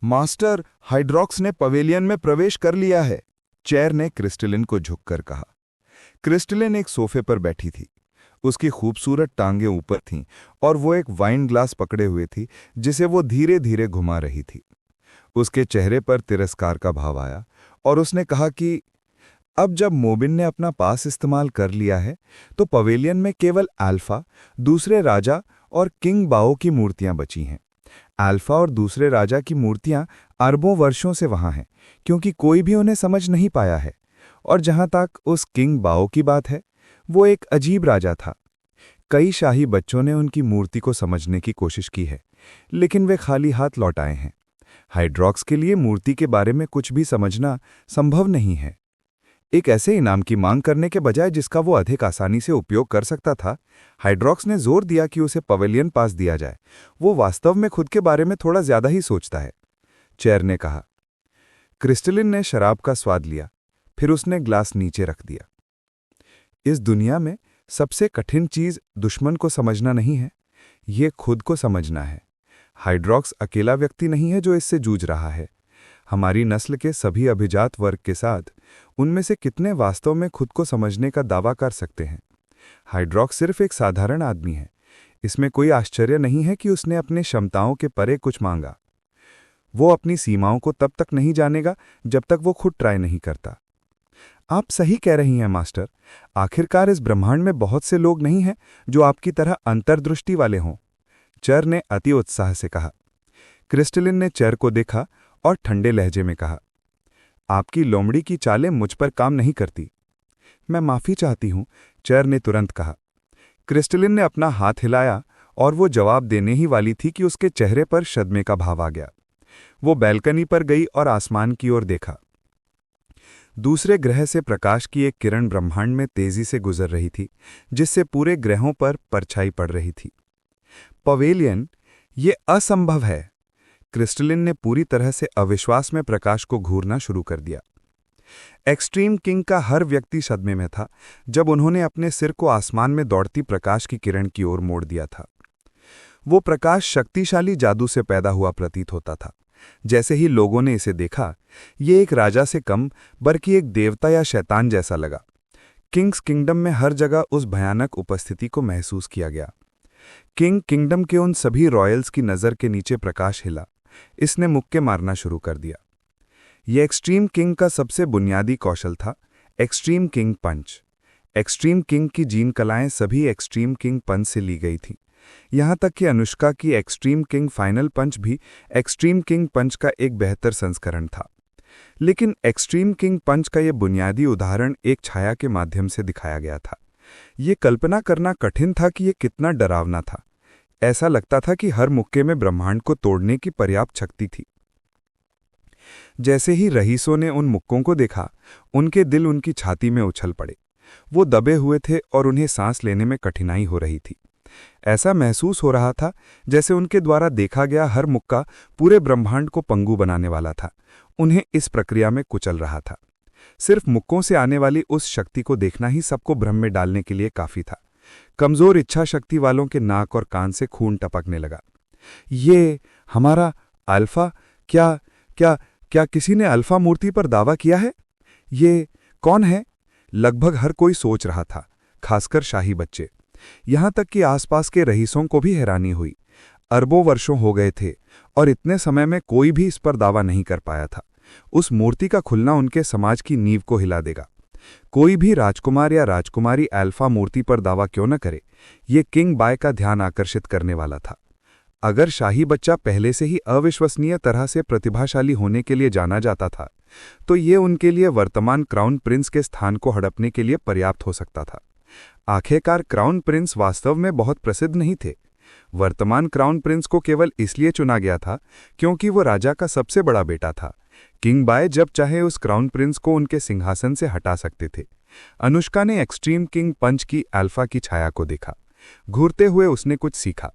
Master, हाइड्रॉक्स ने pavilion में प्रवेश कर लिया है, चेयर ने क्रिस्टलिन को झुककर कहा। क्रिस्टलिन एक सोफे पर बैठी थी। उसकी खूबसूरत टांगें ऊपर थीं और वो एक वाइन ग्लास पकड़े हुए थी जिसे वो धीरे धीरे घुमा रही थी। उसके चेहरे पर तिरस्कार का भाव आया और उसने कहा कि अब जब मोबिन ने अपना पास इस्तेमाल कर लिया है तो पवेलियन में केवल अल्फा, दूसरे राजा और किंग बाओ की मूर्तियां बची हैं। अल्फा और दूसरे राजा की मूर्तियां अरबों वर्षों से वहां हैं क्योंकि कोई भी उन्हें समझ नहीं पाया है। और जहां तक उस किंग बाओ की बात है, वो एक अजीब राजा था। कई शाही बच्चों ने उनकी मूर्ति को समझने की कोशिश की है, लेकिन वे खाली हाथ लौट आए हैं। हाइड्रॉक्स के लिए मूर्ति के बारे में कुछ भी समझना संभव नहीं है। एक ऐसे इनाम की मांग करने के बजाय जिसका वो अधिक आसानी से उपयोग कर सकता था, हाइड्रॉक्स ने जोर दिया कि उसे पवेलियन पास दिया जाए। वो वास्तव में खुद के बारे में थोड़ा ज्यादा ही सोचता है, चेयर ने कहा। क्रिस्टलिन ने शराब का स्वाद लिया, फिर उसने ग्लास नीचे रख दिया। इस दुनिया में सबसे कठिन चीज दुश्मन को समझना नहीं है, ये खुद को समझना है। हाइड्रॉक्स अकेला व्यक्ति नहीं है जो इससे जूझ रहा है। हमारी नस्ल के सभी अभिजात वर्ग के साथ उनमें से कितने वास्तव में खुद को समझने का दावा कर सकते हैं। हाइड्रॉक्स सिर्फ एक साधारण आदमी है। इसमें कोई आश्चर्य नहीं है कि उसने अपने क्षमताओं के परे कुछ मांगा। वो अपनी सीमाओं को तब तक नहीं जानेगा जब तक वो खुद ट्राई नहीं करता। आप सही कह रही हैं मास्टर। आखिरकार इस ब्रह्मांड में बहुत से लोग नहीं हैं जो आपकी तरह अंतर्दृष्टि वाले हों, चर ने अति उत्साह से कहा। क्रिस्टलिन ने चर को देखा और ठंडे लहजे में कहा, आपकी लोमड़ी की चालें मुझ पर काम नहीं करती। मैं माफी चाहती हूं, चर ने तुरंत कहा। क्रिस्टलिन ने अपना हाथ हिलाया और वो जवाब देने ही वाली थी कि उसके चेहरे पर सदमे का भाव आ गया। वो बैल्कनी पर गई और आसमान की ओर देखा। दूसरे ग्रह से प्रकाश की एक किरण ब्रह्मांड में तेजी से गुजर रही थी, जिससे पूरे ग्रहों पर परछाई पड़ रही थी। पवेलियन, ये असंभव है। क्रिस्टलिन ने पूरी तरह से अविश्वास में प्रकाश को घूरना शुरू कर दिया। एक्सट्रीम किंग का हर व्यक्ति सदमे में था जब उन्होंने अपने सिर को आसमान में दौड़ती प्रकाश की किरण की ओर मोड़ दिया था। वो प्रकाश शक्तिशाली जादू से पैदा हुआ प्रतीत होता था। जैसे ही लोगों ने इसे देखा, ये एक राजा से कम बल्कि एक देवता या शैतान जैसा लगा। किंग्स किंगडम में हर जगह उस भयानक उपस्थिति को महसूस किया गया। किंग किंगडम के उन सभी रॉयल्स की नज़र के नीचे प्रकाश हिला। इसने मुक्के मारना शुरू कर दिया। यह एक्सट्रीम किंग का सबसे बुनियादी कौशल था, एक्सट्रीम किंग पंच। एक्सट्रीम किंग की जीन कलाएं सभी एक्सट्रीम किंग पंच से ली गई थीं। यहां तक कि अनुष्का की एक्सट्रीम किंग फाइनल पंच भी एक्सट्रीम किंग पंच का एक बेहतर संस्करण था। लेकिन एक्सट्रीम किंग पंच का यह बुनियादी उदाहरण एक छाया के माध्यम से दिखाया गया था। ये कल्पना करना कठिन था कि यह कितना डरावना था। ऐसा लगता था कि हर मुक्के में ब्रह्मांड को तोड़ने की पर्याप्त शक्ति थी। जैसे ही रईसों ने उन मुक्कों को देखा, उनके दिल उनकी छाती में उछल पड़े। वो दबे हुए थे और उन्हें सांस लेने में कठिनाई हो रही थी। ऐसा महसूस हो रहा था जैसे उनके द्वारा देखा गया हर मुक्का पूरे ब्रह्मांड को पंगु बनाने वाला था, उन्हें इस प्रक्रिया में कुचल रहा था। सिर्फ मुक्कों से आने वाली उस शक्ति को देखना ही सबको भ्रम में डालने के लिए काफी था। कमजोर इच्छा शक्ति वालों के नाक और कान से खून टपकने लगा। ये हमारा अल्फा, क्या किसी ने अल्फा मूर्ति पर दावा किया है? ये कौन है? लगभग हर कोई सोच रहा था, खासकर शाही बच्चे। यहां तक कि आसपास के रईसों को भी हैरानी हुई। अरबों वर्षों हो गए थे और इतने समय में कोई भी इस पर दावा नहीं कर पाया था। उस मूर्ति का खुलना उनके समाज की नींव को हिला देगा। कोई भी राजकुमार या राजकुमारी अल्फा मूर्ति पर दावा क्यों न करे, ये किंग बाय का ध्यान आकर्षित करने वाला था। अगर शाही बच्चा पहले से ही अविश्वसनीय तरह से प्रतिभाशाली होने के लिए जाना जाता था, तो ये उनके लिए वर्तमान क्राउन प्रिंस के स्थान को हड़पने के लिए पर्याप्त हो सकता था। आखिरकार क्राउन प्रिंस वास्तव में बहुत प्रसिद्ध नहीं थे। वर्तमान क्राउन प्रिंस को केवल इसलिए चुना गया था क्योंकि वो राजा का सबसे बड़ा बेटा था। किंग बाय जब चाहे उस क्राउन प्रिंस को उनके सिंहासन से हटा सकते थे। अनुष्का ने एक्सट्रीम किंग पंच की अल्फा की छाया को देखा। घूरते हुए उसने कुछ सीखा।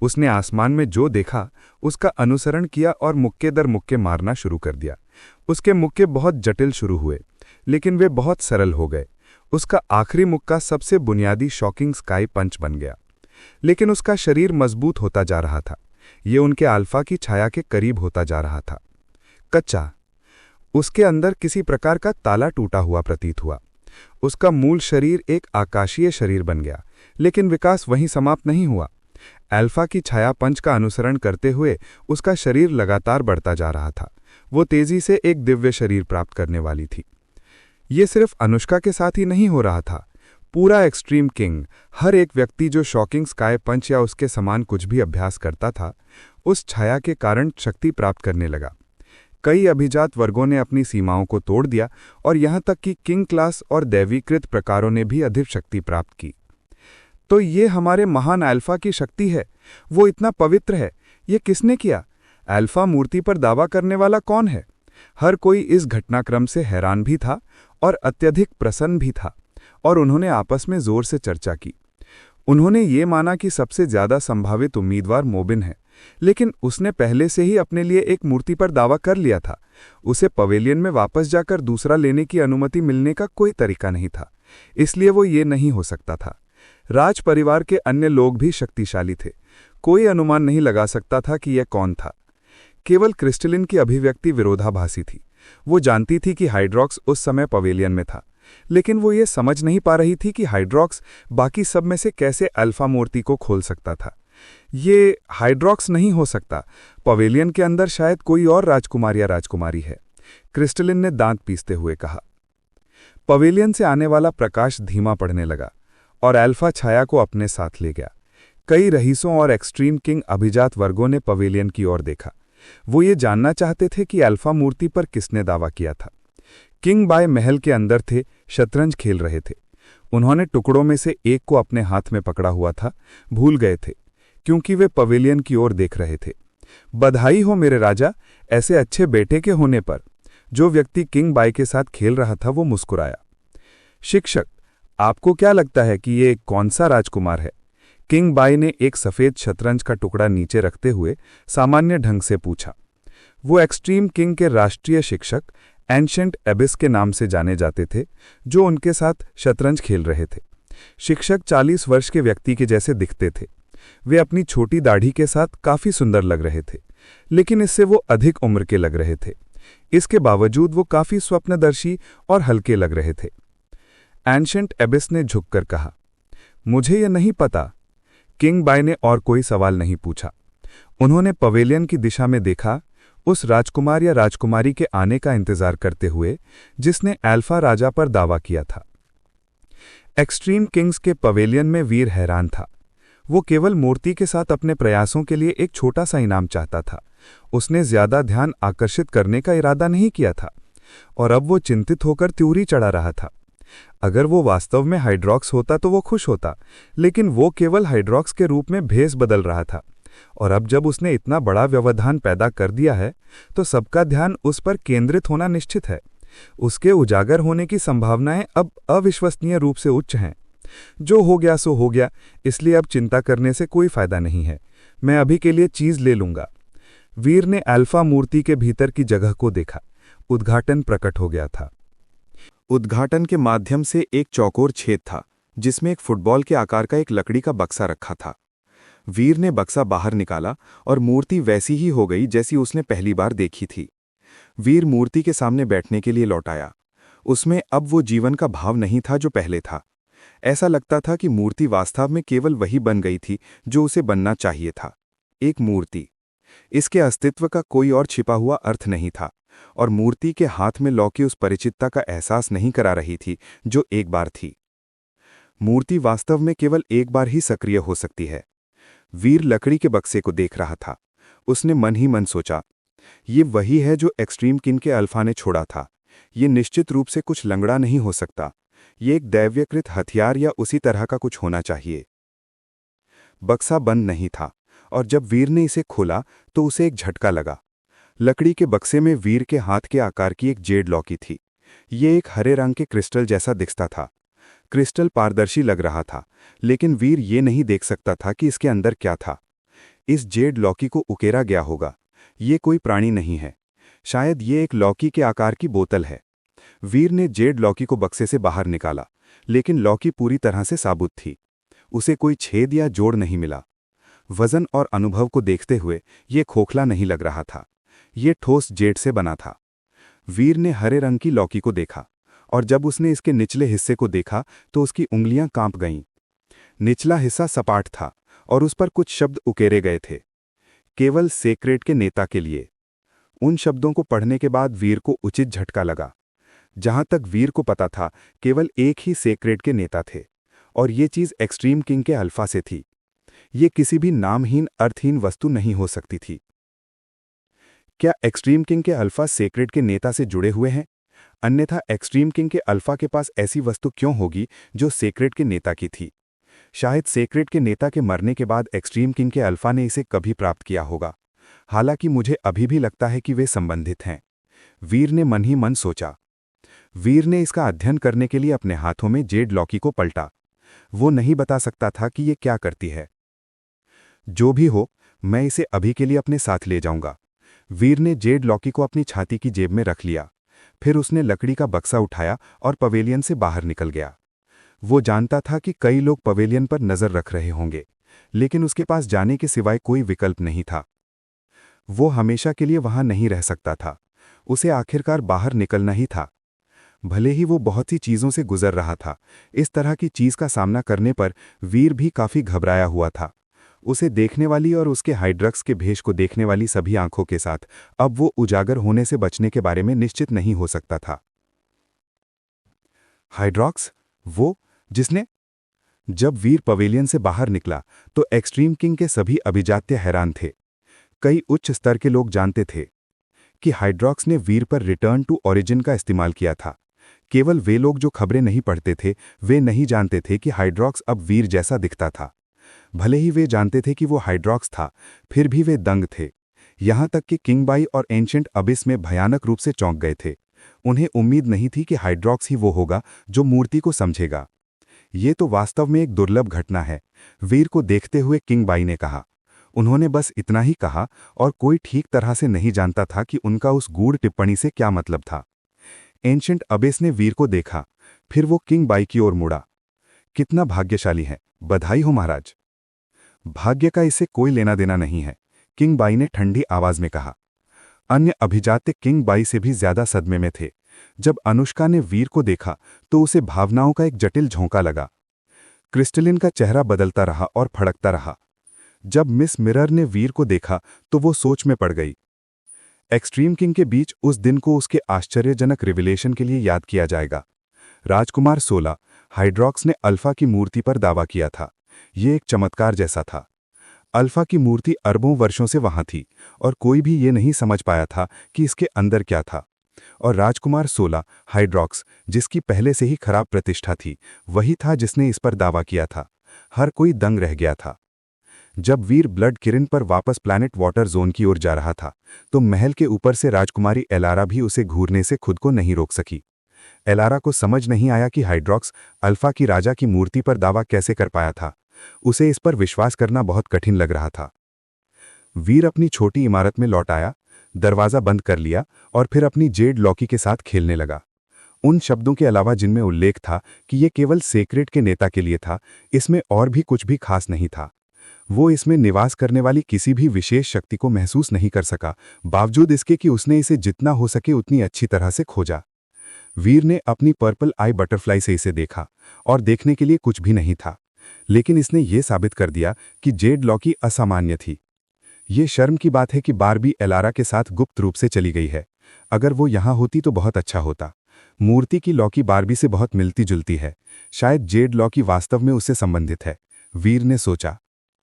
उसने आसमान में जो देखा उसका अनुसरण किया और मुक्के दर मुक्के मारना शुरू कर दिया। उसके मुक्के बहुत जटिल शुरू हुए, लेकिन वे बहुत सरल हो गए। उसका आखिरी मुक्का सबसे बुनियादी शॉकिंग स्काई पंच बन गया, लेकिन उसका शरीर मजबूत होता जा रहा था। ये उनके अल्फा की छाया के करीब होता जा रहा था। कच्चा। उसके अंदर किसी प्रकार का ताला टूटा हुआ प्रतीत हुआ। उसका मूल शरीर एक आकाशीय शरीर बन गया, लेकिन विकास वहीं समाप्त नहीं हुआ। अल्फा की छाया पंच का अनुसरण करते हुए उसका शरीर लगातार बढ़ता जा रहा था। वो तेजी से एक दिव्य शरीर प्राप्त करने वाली थी। ये सिर्फ अनुष्का के साथ ही नहीं हो रहा था। पूरा एक्सट्रीम किंग, हर एक व्यक्ति जो शॉकिंग स्काई पंच या उसके समान कुछ भी अभ्यास करता था, उस छाया के कारण शक्ति प्राप्त करने लगा। कई अभिजात वर्गों ने अपनी सीमाओं को तोड़ दिया और यहां तक कि किंग क्लास और दैवीकृत प्रकारों ने भी अधिक शक्ति प्राप्त की। तो ये हमारे महान अल्फा की शक्ति है। वो इतना पवित्र है। ये किसने किया? अल्फा मूर्ति पर दावा करने वाला कौन है? हर कोई इस घटनाक्रम से हैरान भी था और अत्यधिक प्रसन्न भी था, और उन्होंने आपस में जोर से चर्चा की। उन्होंने ये माना कि सबसे ज्यादा संभावित उम्मीदवार मोबिन है, लेकिन उसने पहले से ही अपने लिए एक मूर्ति पर दावा कर लिया था। उसे पवेलियन में वापस जाकर दूसरा लेने की अनुमति मिलने का कोई तरीका नहीं था, इसलिए वो ये नहीं हो सकता था। राज परिवार के अन्य लोग भी शक्तिशाली थे। कोई अनुमान नहीं लगा सकता था कि यह कौन था। केवल क्रिस्टलिन की अभिव्यक्ति विरोधाभासी थी। वो जानती थी कि हाइड्रॉक्स उस समय पवेलियन में था, लेकिन वो ये समझ नहीं पा रही थी कि हाइड्रॉक्स बाकी सब में से कैसे अल्फा मूर्ति को खोल सकता था। ये हाइड्रॉक्स नहीं हो सकता। पवेलियन के अंदर शायद कोई और राजकुमार या राजकुमारी है, क्रिस्टलिन ने दांत पीसते हुए कहा। पवेलियन से आने वाला प्रकाश धीमा पड़ने लगा और अल्फा छाया को अपने साथ ले गया। कई रईसों और एक्सट्रीम किंग अभिजात वर्गों ने पवेलियन की ओर देखा। वो ये जानना चाहते थे कि अल्फा मूर्ति पर किसने दावा किया था। किंग बाय महल के अंदर थे, शतरंज खेल रहे थे। उन्होंने टुकड़ों में से एक को अपने हाथ में पकड़ा हुआ था। भूल गए थे, क्योंकि वे पवेलियन की ओर देख रहे थे। बधाई हो मेरे राजा, ऐसे अच्छे बेटे के होने पर। जो व्यक्ति किंग बाय के साथ खेल रहा था वो मुस्कुराया। शिक्षक, आपको क्या लगता है कि ये कौन सा राजकुमार है? किंग बाय ने एक सफेद शतरंज का टुकड़ा नीचे रखते हुए सामान्य ढंग से पूछा। वो एक्सट्रीम किंग के राष्ट्रीय शिक्षक एंशंट एबिस के नाम से जाने जाते थे, जो उनके साथ शतरंज खेल रहे थे। शिक्षक 40 वर्ष के व्यक्ति के जैसे दिखते थे। वे अपनी छोटी दाढ़ी के साथ काफी सुंदर लग रहे थे, लेकिन इससे वो अधिक उम्र के लग रहे थे। इसके बावजूद वो काफी स्वप्नदर्शी और हल्के लग रहे थे। एंशंट एबिस ने झुककर कहा, मुझे यह नहीं पता। किंग बाय ने और कोई सवाल नहीं पूछा। उन्होंने पवेलियन की दिशा में देखा, उस राजकुमार या राजकुमारी के आने का इंतजार करते हुए जिसने अल्फा राजा पर दावा किया था। एक्सट्रीम किंग्स के पवेलियन में वीर हैरान था। वो केवल मूर्ति के साथ अपने प्रयासों के लिए एक छोटा सा इनाम चाहता था। उसने ज्यादा ध्यान आकर्षित करने का इरादा नहीं किया था, और अब वो चिंतित होकर त्यूरी चढ़ा रहा था। अगर वो वास्तव में हाइड्रॉक्स होता तो वो खुश होता, लेकिन वो केवल हाइड्रॉक्स के रूप में भेष बदल रहा था। और अब जब उसने इतना बड़ा व्यवधान पैदा कर दिया है, तो सबका ध्यान उस पर केंद्रित होना निश्चित है। उसके उजागर होने की संभावनाएं अब अविश्वसनीय रूप से उच्च हैं। जो हो गया सो हो गया, इसलिए अब चिंता करने से कोई फायदा नहीं है। मैं अभी के लिए चीज ले लूंगा। वीर ने अल्फा मूर्ति के भीतर की जगह को देखा। उद्घाटन प्रकट हो गया था। उद्घाटन के माध्यम से एक चौकोर छेद था, जिसमें एक फुटबॉल के आकार का एक लकड़ी का बक्सा रखा था। वीर ने बक्सा बाहर निकाला और मूर्ति वैसी ही हो गई जैसी उसने पहली बार देखी थी। वीर मूर्ति के सामने बैठने के लिए लौट आया। उसमें अब वो जीवन का भाव नहीं था जो पहले था। ऐसा लगता था कि मूर्ति वास्तव में केवल वही बन गई थी जो उसे बनना चाहिए था, एक मूर्ति। इसके अस्तित्व का कोई और छिपा हुआ अर्थ नहीं था, और मूर्ति के हाथ में लौकी उस परिचितता का एहसास नहीं करा रही थी जो एक बार थी। मूर्ति वास्तव में केवल एक बार ही सक्रिय हो सकती है। वीर लकड़ी के बक्से को देख रहा था। उसने मन ही मन सोचा, ये वही है जो एक्सट्रीम किंग के अल्फा ने छोड़ा था। ये निश्चित रूप से कुछ लंगड़ा नहीं हो सकता। ये एक दैव्यकृत हथियार या उसी तरह का कुछ होना चाहिए। बक्सा बंद नहीं था, और जब वीर ने इसे खोला तो उसे एक झटका लगा। लकड़ी के बक्से में वीर के हाथ के आकार की एक जेड लौकी थी। ये एक हरे रंग के क्रिस्टल जैसा दिखता था। क्रिस्टल पारदर्शी लग रहा था, लेकिन वीर ये नहीं देख सकता था कि इसके अंदर क्या था। इस जेड लौकी को उकेरा गया होगा। ये कोई प्राणी नहीं है। शायद ये एक लौकी के आकार की बोतल है। वीर ने जेड लौकी को बक्से से बाहर निकाला, लेकिन लौकी पूरी तरह से साबुत थी। उसे कोई छेद या जोड़ नहीं मिला। वजन और अनुभव को देखते हुए ये खोखला नहीं लग रहा था। ये ठोस जेड से बना था। वीर ने हरे रंग की लौकी को देखा, और जब उसने इसके निचले हिस्से को देखा तो उसकी उंगलियां कांप गईं। निचला हिस्सा सपाट था और उस पर कुछ शब्द उकेरे गए थे, केवल सेक्रेट के नेता के लिए। उन शब्दों को पढ़ने के बाद वीर को उचित झटका लगा। जहां तक वीर को पता था, केवल एक ही सेक्रेट के नेता थे, और ये चीज एक्सट्रीम किंग के अल्फा से थी। ये किसी भी नामहीन अर्थहीन वस्तु नहीं हो सकती थी। क्या एक्सट्रीम किंग के अल्फा सेक्रेट के नेता से जुड़े हुए हैं? अन्यथा एक्सट्रीम किंग के अल्फा के पास ऐसी वस्तु क्यों होगी जो सेक्रेट के नेता की थी? शायद सेक्रेट के नेता के मरने के बाद एक्सट्रीम किंग के अल्फा ने इसे कभी प्राप्त किया होगा। हालांकि मुझे अभी भी लगता है कि वे संबंधित हैं, वीर ने मन ही मन सोचा। वीर ने इसका अध्ययन करने के लिए अपने हाथों में जेड लॉकी को पलटा। वो नहीं बता सकता था कि ये क्या करती है। जो भी हो, मैं इसे अभी के लिए अपने साथ ले जाऊंगा। वीर ने जेड लॉकी को अपनी छाती की जेब में रख लिया। फिर उसने लकड़ी का बक्सा उठाया और पवेलियन से बाहर निकल गया। वो जानता था कि कई लोग पवेलियन पर नजर रख रहे होंगे, लेकिन उसके पास जाने के सिवाय कोई विकल्प नहीं था। वो हमेशा के लिए वहां नहीं रह सकता था। उसे आखिरकार बाहर निकलना ही था। भले ही वो बहुत सी चीजों से गुजर रहा था, इस तरह की चीज का सामना करने पर वीर भी काफी घबराया हुआ था। उसे देखने वाली और उसके हाइड्रक्स के भेष को देखने वाली सभी आंखों के साथ अब वो उजागर होने से बचने के बारे में निश्चित नहीं हो सकता था। हाइड्रॉक्स, वो जिसने... जब वीर पवेलियन से बाहर निकला तो एक्सट्रीम किंग के सभी अभिजात्य हैरान थे। कई उच्च स्तर के लोग जानते थे कि हाइड्रॉक्स ने वीर पर रिटर्न टू ओरिजिन का इस्तेमाल किया था। केवल वे लोग जो खबरें नहीं पढ़ते थे, वे नहीं जानते थे कि हाइड्रॉक्स अब वीर जैसा दिखता था। भले ही वे जानते थे कि वो हाइड्रॉक्स था, फिर भी वे दंग थे। यहां तक कि किंगबाई और एंशिएंट अबिस में भयानक रूप से चौंक गए थे। उन्हें उम्मीद नहीं थी कि हाइड्रॉक्स ही वो होगा जो मूर्ति को समझेगा। ये तो वास्तव में एक दुर्लभ घटना है, वीर को देखते हुए किंगबाई ने कहा। उन्होंने बस इतना ही कहा, और कोई ठीक तरह से नहीं जानता था कि उनका उस गूढ़ टिप्पणी से क्या मतलब था। एंशिएंट अबिस ने वीर को देखा, फिर वो किंगबाई की ओर मुड़ा। कितना भाग्यशाली है, बधाई हो महाराज। भाग्य का इससे कोई लेना देना नहीं है, किंगबाई ने ठंडी आवाज में कहा। अन्य अभिजात्य किंगबाई से भी ज्यादा सदमे में थे। जब अनुष्का ने वीर को देखा तो उसे भावनाओं का एक जटिल झोंका लगा। क्रिस्टलिन का चेहरा बदलता रहा और फड़कता रहा। जब मिस मिरर ने वीर को देखा तो वो सोच में पड़ गई। एक्सट्रीम किंग के बीच उस दिन को उसके आश्चर्यजनक रिविलेशन के लिए याद किया जाएगा। राजकुमार 16 हाइड्रॉक्स ने अल्फा की मूर्ति पर दावा किया था। ये एक चमत्कार जैसा था। अल्फा की मूर्ति अरबों वर्षों से वहां थी और कोई भी ये नहीं समझ पाया था कि इसके अंदर क्या था। और राजकुमार 16 हाइड्रॉक्स, जिसकी पहले से ही खराब प्रतिष्ठा थी, वही था जिसने इस पर दावा किया था। हर कोई दंग रह गया था। जब वीर ब्लड किरण पर वापस प्लैनेट वाटर जोन की ओर जा रहा था तो महल के ऊपर से राजकुमारी एलारा भी उसे घूरने से खुद को नहीं रोक सकी। एलारा को समझ नहीं आया कि हाइड्रॉक्स अल्फा की राजा की मूर्ति पर दावा कैसे कर पाया था। उसे इस पर विश्वास करना बहुत कठिन लग रहा था। वीर अपनी छोटी इमारत में लौट आया, दरवाजा बंद कर लिया और फिर अपनी जेड लॉकी के साथ खेलने लगा। उन शब्दों के अलावा जिनमें उल्लेख था कि यह केवल सेक्रेट के नेता के लिए था, इसमें और भी कुछ भी खास नहीं था। वो इसमें निवास करने वाली किसी भी विशेष शक्ति को महसूस नहीं कर सका, बावजूद इसके कि उसने इसे जितना हो सके उतनी अच्छी तरह से खोजा। वीर ने अपनी पर्पल आई बटरफ्लाई से इसे देखा और देखने के लिए कुछ भी नहीं था, लेकिन इसने ये साबित कर दिया कि जेड लॉकी असामान्य थी। ये शर्म की बात है कि बारबी एलारा के साथ गुप्त रूप से चली गई है। अगर वो यहां होती तो बहुत अच्छा होता। मूर्ति की लॉकी बारबी से बहुत मिलती जुलती है। शायद जेड लॉकी वास्तव में उससे संबंधित है, वीर ने सोचा।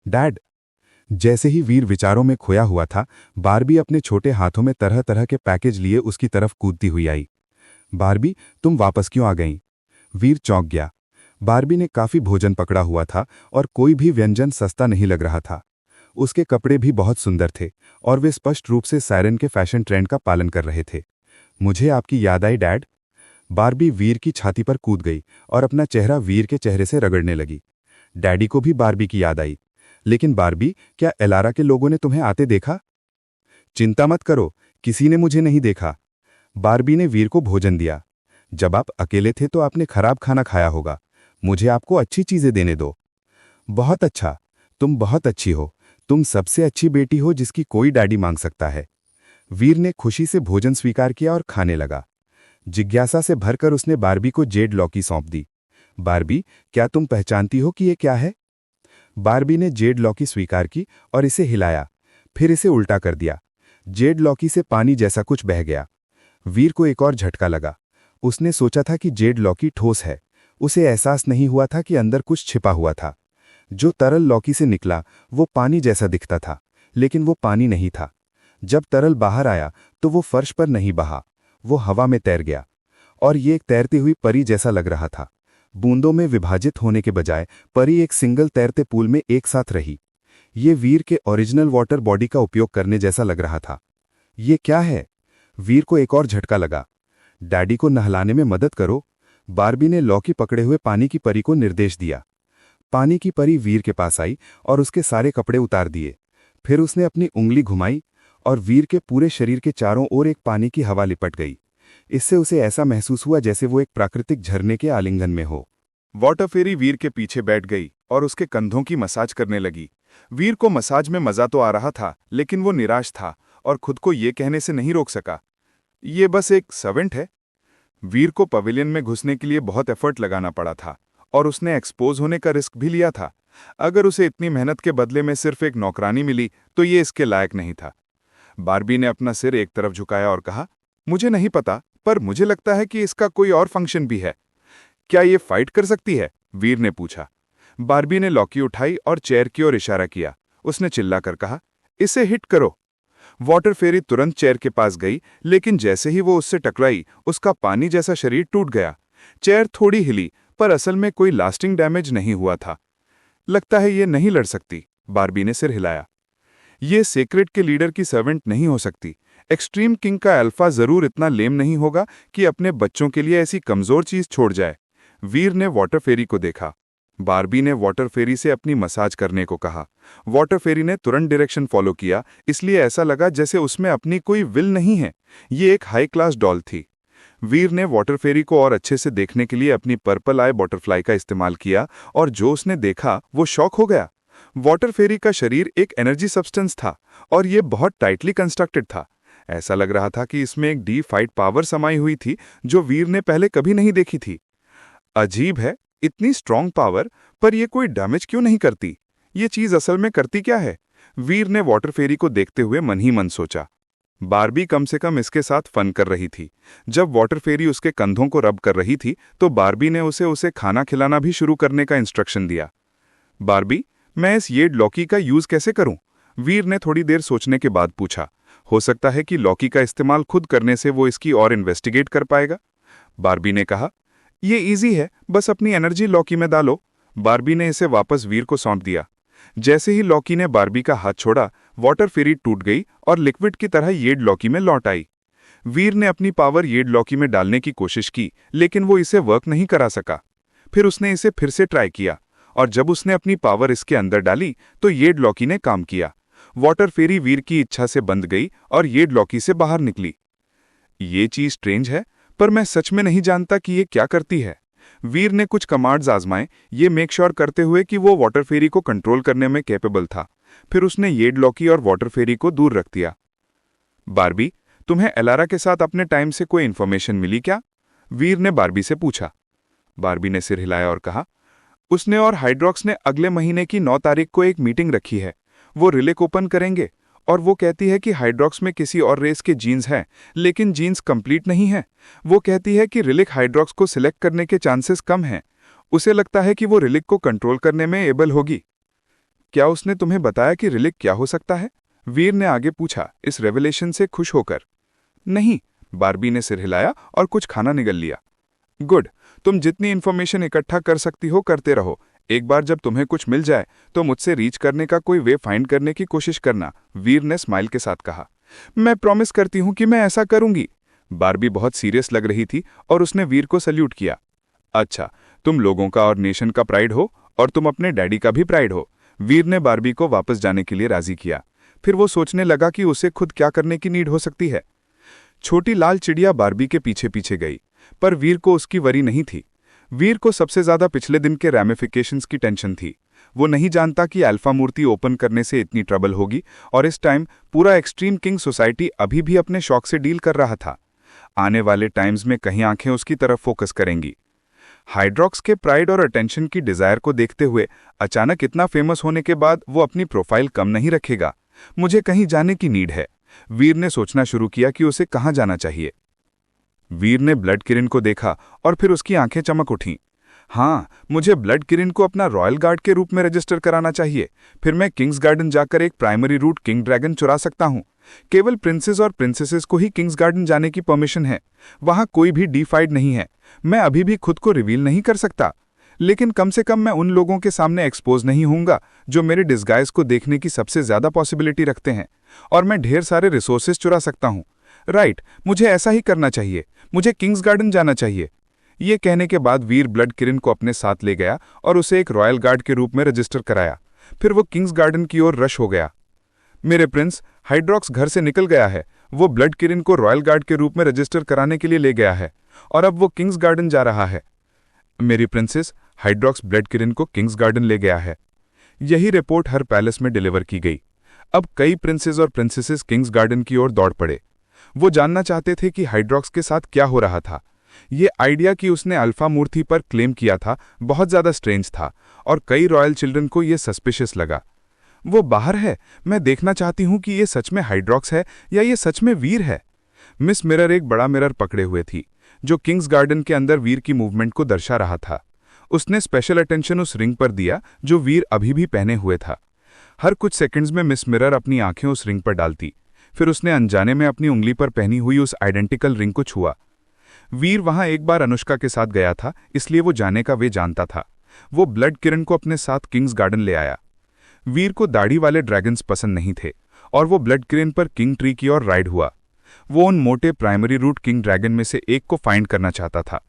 डैड। जैसे ही वीर विचारों में खोया हुआ था, बारबी अपने छोटे हाथों में तरह तरह के पैकेज लिए उसकी तरफ कूदती हुई आई। बारबी, तुम वापस क्यों आ गईं? वीर चौंक गया। बारबी ने काफी भोजन पकड़ा हुआ था और कोई भी व्यंजन सस्ता नहीं लग रहा था। उसके कपड़े भी बहुत सुंदर थे और वे स्पष्ट रूप से सायरन के फैशन ट्रेंड का पालन कर रहे थे। मुझे आपकी याद आई डैड। बारबी वीर की छाती पर कूद गई और अपना चेहरा वीर के चेहरे से रगड़ने लगी। डैडी को भी बारबी की याद आई। लेकिन बारबी, क्या एलारा के लोगों ने तुम्हें आते देखा? चिंता मत करो, किसी ने मुझे नहीं देखा। बारबी ने वीर को भोजन दिया। जब आप अकेले थे तो आपने खराब खाना खाया होगा। मुझे आपको अच्छी चीजें देने दो। बहुत अच्छा, तुम बहुत अच्छी हो। तुम सबसे अच्छी बेटी हो जिसकी कोई डैडी मांग सकता है। वीर ने खुशी से भोजन स्वीकार किया और खाने लगा। जिज्ञासा से भरकर उसने बारबी को जेड लॉकी सौंप दी। बारबी, क्या तुम पहचानती हो कि ये क्या है? बारबी ने जेड लॉकी स्वीकार की और इसे हिलाया, फिर इसे उल्टा कर दिया। जेड लॉकी से पानी जैसा कुछ बह गया। वीर को एक और झटका लगा। उसने सोचा था कि जेड लॉकी ठोस है। उसे एहसास नहीं हुआ था कि अंदर कुछ छिपा हुआ था। जो तरल लॉकी से निकला वो पानी जैसा दिखता था, लेकिन वो पानी नहीं था। जब तरल बाहर आया तो वो फर्श पर नहीं बहा, वो हवा में तैर गया। और ये एक तैरती हुई परी जैसा लग रहा था। बूंदों में विभाजित होने के बजाय परी एक सिंगल तैरते पूल में एक साथ रही। ये वीर के ओरिजिनल वाटर बॉडी का उपयोग करने जैसा लग रहा था। ये क्या है? वीर को एक और झटका लगा। डैडी को नहलाने में मदद करो। बारबी ने लॉकी पकड़े हुए पानी की परी को निर्देश दिया। पानी की परी वीर के पास आई और उसके सारे कपड़े उतार दिए। फिर उसने अपनी उंगली घुमाई और वीर के पूरे शरीर के चारों ओर एक पानी की हवा लिपट गई। इससे उसे ऐसा महसूस हुआ जैसे वो एक प्राकृतिक झरने के आलिंगन में हो। वाटर फेरी वीर के पीछे बैठ गई और उसके कंधों की मसाज करने लगी। वीर को मसाज में मजा तो आ रहा था, लेकिन वो निराश था और खुद को ये कहने से नहीं रोक सका, ये बस एक सर्वेंट है। वीर को पवेलियन में घुसने के लिए बहुत एफर्ट लगाना पड़ा था और उसने एक्सपोज होने का रिस्क भी लिया था। अगर उसे इतनी मेहनत के बदले में सिर्फ एक नौकरानी मिली तो ये इसके लायक नहीं था। बारबी ने अपना सिर एक तरफ झुकाया और कहा, मुझे नहीं पता, पर मुझे लगता है कि इसका कोई और फंक्शन भी है। क्या ये फाइट कर सकती है? वीर ने पूछा। बारबी ने लॉकी उठाई और चेयर की ओर इशारा किया। उसने चिल्लाकर कहा, इसे हिट करो। वाटर फेरी तुरंत चेयर के पास गई, लेकिन जैसे ही वो उससे टकराई उसका पानी जैसा शरीर टूट गया। चेयर थोड़ी हिली, पर असल में कोई लास्टिंग डैमेज नहीं हुआ था। लगता है ये नहीं लड़ सकती। बारबी ने सिर हिलाया। ये सेक्रेट के लीडर की सर्वेंट नहीं हो सकती। एक्सट्रीम किंग का अल्फा जरूर इतना लेम नहीं होगा कि अपने बच्चों के लिए ऐसी कमजोर चीज छोड़ जाए। वीर ने वाटर फेरी को देखा। बारबी ने वाटर फेरी से अपनी मसाज करने को कहा। वाटर फेरी ने तुरंत डायरेक्शन फॉलो किया, इसलिए ऐसा लगा जैसे उसमें अपनी कोई विल नहीं है। ये एक हाई क्लास डॉल थी। वीर ने वाटर फेरी को और अच्छे से देखने के लिए अपनी पर्पल आई बटरफ्लाई का इस्तेमाल किया और जो उसने देखा वो शॉक हो गया। वाटर फेरी का शरीर एक एनर्जी सब्सटेंस था और ये बहुत टाइटली कंस्ट्रक्टेड था। ऐसा लग रहा था कि इसमें एक डी फाइट पावर समाई हुई थी जो वीर ने पहले कभी नहीं देखी थी। अजीब है, इतनी स्ट्रॉन्ग पावर, पर यह कोई डैमेज क्यों नहीं करती? ये चीज असल में करती क्या है? वीर ने वाटर फेरी को देखते हुए मन ही मन सोचा। बारबी कम से कम इसके साथ फन कर रही थी। जब वाटर फेरी उसके कंधों को रब कर रही थी तो बारबी ने उसे खाना खिलाना भी शुरू करने का इंस्ट्रक्शन दिया। बारबी, मैं इस येड लॉकी का यूज कैसे करूं? वीर ने थोड़ी देर सोचने के बाद पूछा। हो सकता है कि लॉकी का इस्तेमाल खुद करने से वो इसकी और इन्वेस्टिगेट कर पाएगा। बारबी ने कहा, ये इजी है, बस अपनी एनर्जी लॉकी में डालो। बारबी ने इसे वापस वीर को सौंप दिया। जैसे ही लॉकी ने बारबी का हाथ छोड़ा, वाटर फेरी टूट गई और लिक्विड की तरह येड लॉकी में लौट आई। वीर ने अपनी पावर येड लॉकी में डालने की कोशिश की, लेकिन वो इसे वर्क नहीं करा सका। फिर उसने इसे फिर से ट्राई किया और जब उसने अपनी पावर इसके अंदर डाली तो येड लॉकी ने काम किया। वाटर फेरी वीर की इच्छा से बंद गई और येड लॉकी से बाहर निकली। ये चीज स्ट्रेंज है, पर मैं सच में नहीं जानता कि ये क्या करती है। वीर ने कुछ कमांड्स आजमाए, ये मेक श्योर करते हुए कि वो वाटर फेरी को कंट्रोल करने में कैपेबल था। फिर उसने येड लॉकी और वाटर फेरी को दूर रख दिया। बारबी, तुम्हें एलारा के साथ अपने टाइम से कोई इन्फॉर्मेशन मिली क्या? वीर ने बारबी से पूछा। बारबी ने सिर हिलाया और कहा, उसने और हाइड्रॉक्स ने अगले महीने की 9 तारीख को एक मीटिंग रखी है। वो रिलिक ओपन करेंगे और वो कहती है कि हाइड्रॉक्स में किसी और रेस के जीन्स हैं, लेकिन जीन्स कंप्लीट नहीं हैं। वो कहती है कि रिलिक हाइड्रॉक्स को सिलेक्ट करने के चांसेस कम हैं। उसे लगता है कि वो रिलिक को कंट्रोल करने में एबल होगी। क्या उसने तुम्हें बताया कि रिलिक क्या हो सकता है? वीर ने आगे पूछा, इस रेवलेशन से खुश होकर। नहीं, बारबी ने सिर हिलाया और कुछ खाना निगल लिया। गुड, तुम जितनी इन्फॉर्मेशन इकट्ठा कर सकती हो करते रहो। एक बार जब तुम्हें कुछ मिल जाए तो मुझसे रीच करने का कोई वे फाइंड करने की कोशिश करना, वीर ने स्माइल के साथ कहा। मैं प्रॉमिस करती हूं कि मैं ऐसा करूंगी। बारबी बहुत सीरियस लग रही थी और उसने वीर को सल्यूट किया। अच्छा, तुम लोगों का और नेशन का प्राइड हो और तुम अपने डैडी का भी प्राइड हो। वीर ने बारबी को वापस जाने के लिए राजी किया। फिर वो सोचने लगा कि उसे खुद क्या करने की नीड हो सकती है। छोटी लाल चिड़िया बारबी के पीछे पीछे गई, पर वीर को उसकी वरी नहीं थी। वीर को सबसे ज्यादा पिछले दिन के रैमिफिकेशंस की टेंशन थी। वो नहीं जानता कि अल्फा मूर्ति ओपन करने से इतनी ट्रबल होगी, और इस टाइम पूरा एक्सट्रीम किंग सोसाइटी अभी भी अपने शौक से डील कर रहा था। आने वाले टाइम्स में कहीं आंखें उसकी तरफ फोकस करेंगी। हाइड्रॉक्स के प्राइड और अटेंशन की डिजायर को देखते हुए अचानक इतना फेमस होने के बाद वो अपनी प्रोफाइल कम नहीं रखेगा। मुझे कहीं जाने की नीड है। वीर ने सोचना शुरू किया कि उसे कहाँ जाना चाहिए। वीर ने ब्लड किरण को देखा और फिर उसकी आंखें चमक उठीं। हाँ, मुझे ब्लड किरण को अपना रॉयल गार्ड के रूप में रजिस्टर कराना चाहिए। फिर मैं किंग्स गार्डन जाकर एक प्राइमरी रूट किंग ड्रैगन चुरा सकता हूँ। केवल प्रिंसेस और प्रिंसेसेस को ही किंग्स गार्डन जाने की परमिशन है। वहां कोई भी डीफाइड नहीं है। मैं अभी भी खुद को रिवील नहीं कर सकता, लेकिन कम से कम मैं उन लोगों के सामने एक्सपोज नहीं होऊंगा जो मेरे डिस्गाइज को देखने की सबसे ज्यादा पॉसिबिलिटी रखते हैं, और मैं ढेर सारे रिसोर्सेज चुरा सकता हूँ। राइट, मुझे ऐसा ही करना चाहिए। मुझे किंग्स गार्डन जाना चाहिए। ये कहने के बाद वीर ब्लड किरण को अपने साथ ले गया और उसे एक रॉयल गार्ड के रूप में रजिस्टर कराया। फिर वो किंग्स गार्डन की ओर रश हो गया। मेरे प्रिंस, हाइड्रॉक्स घर से निकल गया है। वो ब्लड किरण को रॉयल गार्ड के रूप में रजिस्टर कराने के लिए ले गया है और अब वो किंग्स गार्डन जा रहा है। मेरी प्रिंसेस, हाइड्रॉक्स ब्लड किरण को किंग्स गार्डन ले गया है। यही रिपोर्ट हर पैलेस में डिलीवर की गई। अब कई प्रिंसेस और प्रिंसेसेस किंग्स गार्डन की ओर दौड़ पड़े। वो जानना चाहते थे कि हाइड्रॉक्स के साथ क्या हो रहा था। ये आइडिया कि उसने अल्फा मूर्ति पर क्लेम किया था बहुत ज्यादा स्ट्रेंज था, और कई रॉयल चिल्ड्रन को यह सस्पिशियस लगा। वो बाहर है। मैं देखना चाहती हूं कि ये सच में हाइड्रॉक्स है या ये सच में वीर है। मिस मिरर एक बड़ा मिरर पकड़े हुए थी जो किंग्स गार्डन के अंदर वीर की मूवमेंट को दर्शा रहा था। उसने स्पेशल अटेंशन उस रिंग पर दिया जो वीर अभी भी पहने हुए था। हर कुछ सेकंड्स में मिस मिरर अपनी आंखें उस रिंग पर डालती। फिर उसने अनजाने में अपनी उंगली पर पहनी हुई उस आइडेंटिकल रिंग को छुआ। वीर वहां एक बार अनुष्का के साथ गया था, इसलिए वो जाने का वे जानता था। वो ब्लड किरण को अपने साथ किंग्स गार्डन ले आया। वीर को दाढ़ी वाले ड्रैगन्स पसंद नहीं थे और वो ब्लड किरण पर किंग ट्री की ओर राइड हुआ। वो उन मोटे प्राइमरी रूट किंग ड्रैगन में से एक को फाइंड करना चाहता था,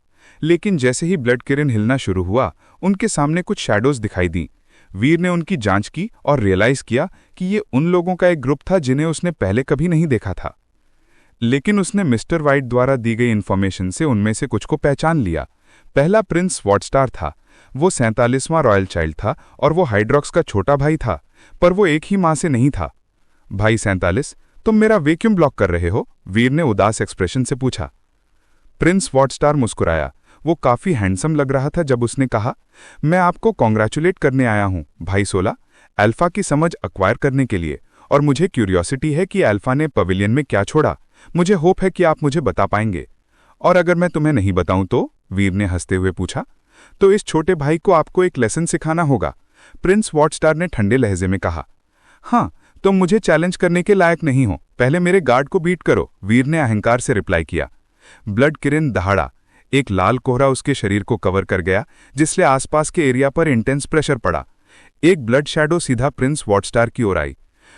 लेकिन जैसे ही ब्लड किरण हिलना शुरू हुआ, उनके सामने कुछ शैडोज दिखाई दी। वीर ने उनकी जांच की और रियलाइज किया कि ये उन लोगों का एक ग्रुप था जिन्हें उसने पहले कभी नहीं देखा था। लेकिन उसने मिस्टर वाइट द्वारा दी गई इन्फॉर्मेशन से उनमें से कुछ को पहचान लिया। पहला प्रिंस वॉटस्टार था। वो 47वां रॉयल चाइल्ड था और वो हाइड्रॉक्स का छोटा भाई था, पर वो एक ही मां से नहीं था। भाई 47, तुम मेरा वे क्यों ब्लॉक कर रहे हो? वीर ने उदास एक्सप्रेशन से पूछा। प्रिंस वॉटस्टार मुस्कुराया। वो काफी हैंडसम लग रहा था जब उसने कहा, मैं आपको कॉन्ग्रेचुलेट करने आया हूं भाई 16, अल्फा की समझ अक्वायर करने के लिए, और मुझे क्यूरियोसिटी है कि अल्फा ने पवेलियन में क्या छोड़ा। मुझे होप है कि आप मुझे बता पाएंगे। और अगर मैं तुम्हें नहीं बताऊं तो? वीर ने हंसते हुए पूछा। तो इस छोटे भाई को आपको एक लेसन सिखाना होगा, प्रिंस वॉटस्टार ने ठंडे लहजे में कहा। हाँ, तुम मुझे चैलेंज करने के लायक नहीं हो। पहले मेरे गार्ड को बीट करो, वीर ने अहंकार से रिप्लाई किया। ब्लड किरण दहाड़ा। एक लाल कोहरा उसके शरीर को कवर कर गया, जिससे आसपास के एरिया पर इंटेंस प्रेशर पड़ा। एक ब्लड शैडो सीधा प्रिंस वॉटस्टार की ओर आई।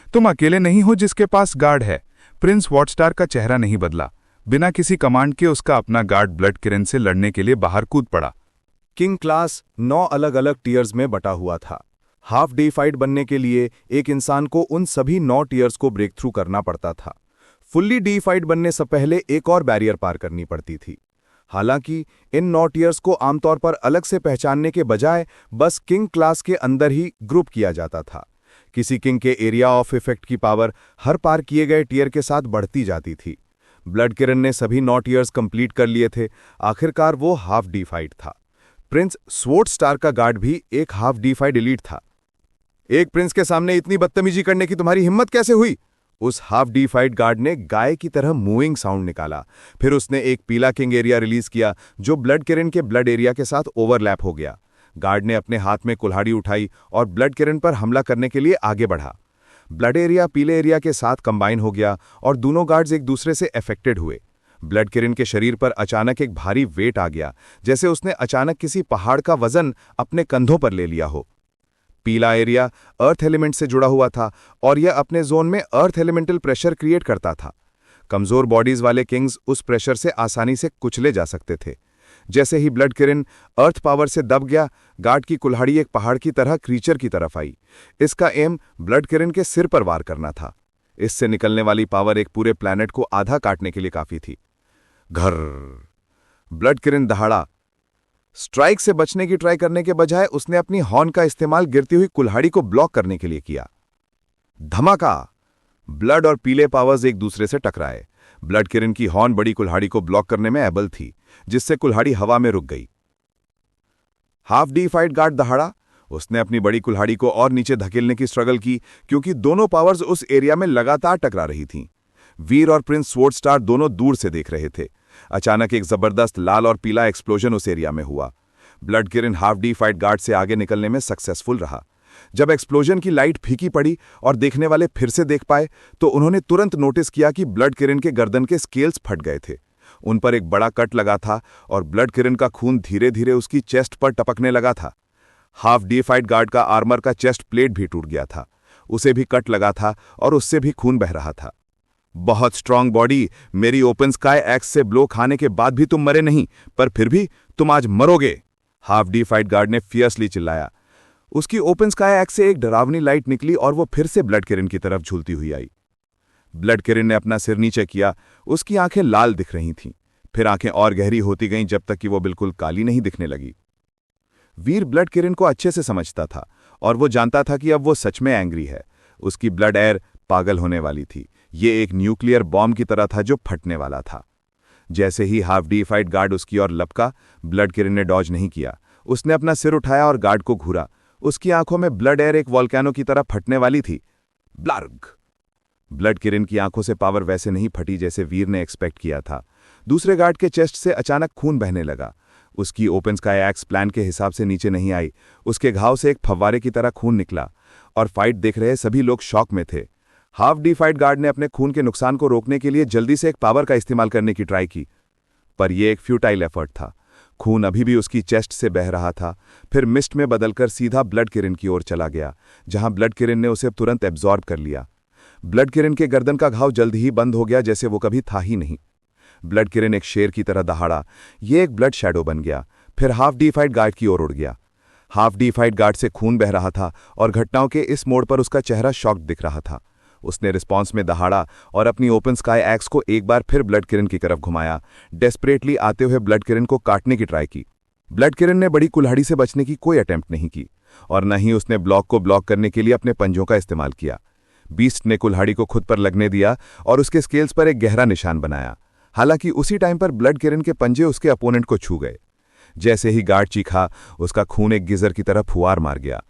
तुम अकेले नहीं हो जिसके पास गार्ड है। प्रिंस वॉटस्टार का चेहरा नहीं बदला। बिना किसी कमांड के उसका अपना गार्ड ब्लड किरण से लड़ने के लिए बाहर कूद पड़ा। किंग क्लास 9 अलग अलग टीयर्स में बटा हुआ था। हाफ डीफाइड बनने के लिए एक इंसान को उन सभी 9 टीयर्स को ब्रेक थ्रू करना पड़ता था। फुल्ली डीफाइड बनने से पहले एक और बैरियर पार करनी पड़ती थी। हालांकि इन 9 टीयर्स को आमतौर पर अलग से पहचानने के बजाय बस किंग क्लास के अंदर ही ग्रुप किया जाता था। किसी किंग के एरिया ऑफ इफेक्ट की पावर हर पार किए गए टीयर के साथ बढ़ती जाती थी। ब्लड किरण ने सभी 9 टीयर्स कंप्लीट कर लिए थे। आखिरकार वो हाफ डीफाइड था। प्रिंस स्वॉर्ड स्टार का गार्ड भी एक हाफ डीफाइड एलीट था। एक प्रिंस के सामने इतनी बदतमीजी करने की तुम्हारी हिम्मत कैसे हुई? उस हाफ डीफाइड गार्ड ने गाय की तरह मूविंग साउंड निकाला। फिर उसने एक पीला किंग एरिया रिलीज किया जो ब्लड किरण के ब्लड एरिया के साथ ओवरलैप हो गया। गार्ड ने अपने हाथ में कुल्हाड़ी उठाई और ब्लड किरण पर हमला करने के लिए आगे बढ़ा। ब्लड एरिया पीले एरिया के साथ कंबाइन हो गया और दोनों गार्ड्स एक दूसरे से अफेक्टेड हुए। ब्लड किरण के शरीर पर अचानक एक भारी वेट आ गया, जैसे उसने अचानक किसी पहाड़ का वजन अपने कंधों पर ले लिया हो। पीला एरिया अर्थ एलिमेंट से जुड़ा हुआ था और यह अपने जोन में अर्थ एलिमेंटल प्रेशर क्रिएट करता था। कमजोर बॉडीज वाले किंग्स उस प्रेशर से आसानी से कुचले जा सकते थे। जैसे ही ब्लड किरण अर्थ पावर से दब गया, गार्ड की कुल्हाड़ी एक पहाड़ की तरह क्रीचर की तरफ आई। इसका एम ब्लड किरण के सिर पर वार करना था। इससे निकलने वाली पावर एक पूरे प्लैनेट को आधा काटने के लिए काफी थी। घर। ब्लड किरण दहाड़ा। स्ट्राइक से बचने की ट्राई करने के बजाय उसने अपनी हॉर्न का इस्तेमाल गिरती हुई कुल्हाड़ी को ब्लॉक करने के लिए किया। धमाका! ब्लड और पीले पावर्स एक दूसरे से टकराए। ब्लड किरण की हॉर्न बड़ी कुल्हाड़ी को ब्लॉक करने में एबल थी, जिससे कुल्हाड़ी हवा में रुक गई। हाफ डीफाइड गार्ड दहाड़ा। उसने अपनी बड़ी कुल्हाड़ी को और नीचे धकेलने की स्ट्रगल की, क्योंकि दोनों पावर्स उस एरिया में लगातार टकरा रही थीं। वीर और प्रिंस स्वॉर्ड स्टार दोनों दूर से देख रहे थे। अचानक एक जबरदस्त लाल और पीला एक्सप्लोजन उस एरिया में हुआ। ब्लड किरण हाफ डीफाइड गार्ड से आगे निकलने में सक्सेसफुल रहा। जब एक्सप्लोजन की लाइट फीकी पड़ी और देखने वाले फिर से देख पाए, तो उन्होंने तुरंत नोटिस किया कि ब्लड किरण के गर्दन के स्केल्स फट गए थे। उन पर एक बड़ा कट लगा था और ब्लड किरण का खून धीरे धीरे उसकी चेस्ट पर टपकने लगा था। हाफ डीफाइड गार्ड का आर्मर का चेस्ट प्लेट भी टूट गया था, उसे भी कट लगा था और उससे भी खून बह रहा था। बहुत स्ट्रांग बॉडी, मेरी ओपन स्काई एक्स से ब्लो खाने के बाद भी तुम मरे नहीं, पर फिर भी तुम आज मरोगे, हाफ डीफाइड गार्ड ने फियर्सली चिल्लाया। उसकी ओपन स्काई एक्स से एक डरावनी लाइट निकली और वो फिर से ब्लड किरण की तरफ झूलती हुई आई। ब्लड किरण ने अपना सिर नीचे किया। उसकी आंखें लाल दिख रही थीं, फिर आंखें और गहरी होती गईं जब तक कि वो बिल्कुल काली नहीं दिखने लगी। वीर ब्लड किरण को अच्छे से समझता था और वो जानता था कि अब वो सच में एंग्री है। उसकी ब्लड एयर पागल होने वाली थी। ये एक न्यूक्लियर बॉम्ब की तरह था जो फटने वाला था। जैसे ही हाफ डीफाइड गार्ड उसकी ओर लपका, ब्लड किरण ने डॉज नहीं किया। उसने अपना सिर उठाया और गार्ड को घूरा। उसकी आंखों में ब्लड एयर एक वॉल्केनो की तरह फटने वाली थी। ब्लर्ग! ब्लड किरण की आंखों से पावर वैसे नहीं फटी जैसे वीर ने एक्सपेक्ट किया था। दूसरे गार्ड के चेस्ट से अचानक खून बहने लगा। उसकी ओपन स्काई एक्स प्लान के हिसाब से नीचे नहीं आई। उसके घाव से एक फव्वारे की तरह खून निकला और फाइट देख रहे सभी लोग शॉक में थे। हाफ डीफाइड गार्ड ने अपने खून के नुकसान को रोकने के लिए जल्दी से एक पावर का इस्तेमाल करने की ट्राई की, पर यह एक फ्यूटाइल एफर्ट था। खून अभी भी उसकी चेस्ट से बह रहा था, फिर मिस्ट में बदलकर सीधा ब्लड किरण की ओर चला गया, जहां ब्लड किरण ने उसे तुरंत एब्जॉर्ब कर लिया। ब्लड किरण के गर्दन का घाव जल्द ही बंद हो गया, जैसे वो कभी था ही नहीं। ब्लड किरण एक शेर की तरह दहाड़ा। ये एक ब्लड शैडो बन गया, फिर हाफ डीफाइड गार्ड की ओर उड़ गया। हाफ डीफाइड गार्ड से खून बह रहा था और घटनाओं के इस मोड़ पर उसका चेहरा शॉक्ड दिख रहा था। उसने रिस्पॉन्स में दहाड़ा और अपनी ओपन स्काई एक्स को एक बार फिर ब्लड किरण की तरफ घुमाया। डेस्परेटली आते हुए ब्लड किरण को काटने की ट्राई की। ब्लड किरण ने बड़ी कुल्हाड़ी से बचने की कोई अटेम्प्ट नहीं की और न ही उसने ब्लॉक को ब्लॉक करने के लिए अपने पंजों का इस्तेमाल किया। बीस्ट ने कुल्हाड़ी को खुद पर लगने दिया और उसके स्केल्स पर एक गहरा निशान बनाया। हालांकि उसी टाइम पर ब्लड किरण के पंजे उसके अपोनेंट को छू गए। जैसे ही गार्ड चीखा, उसका खून एक गिजर की तरह फुआर मार गया।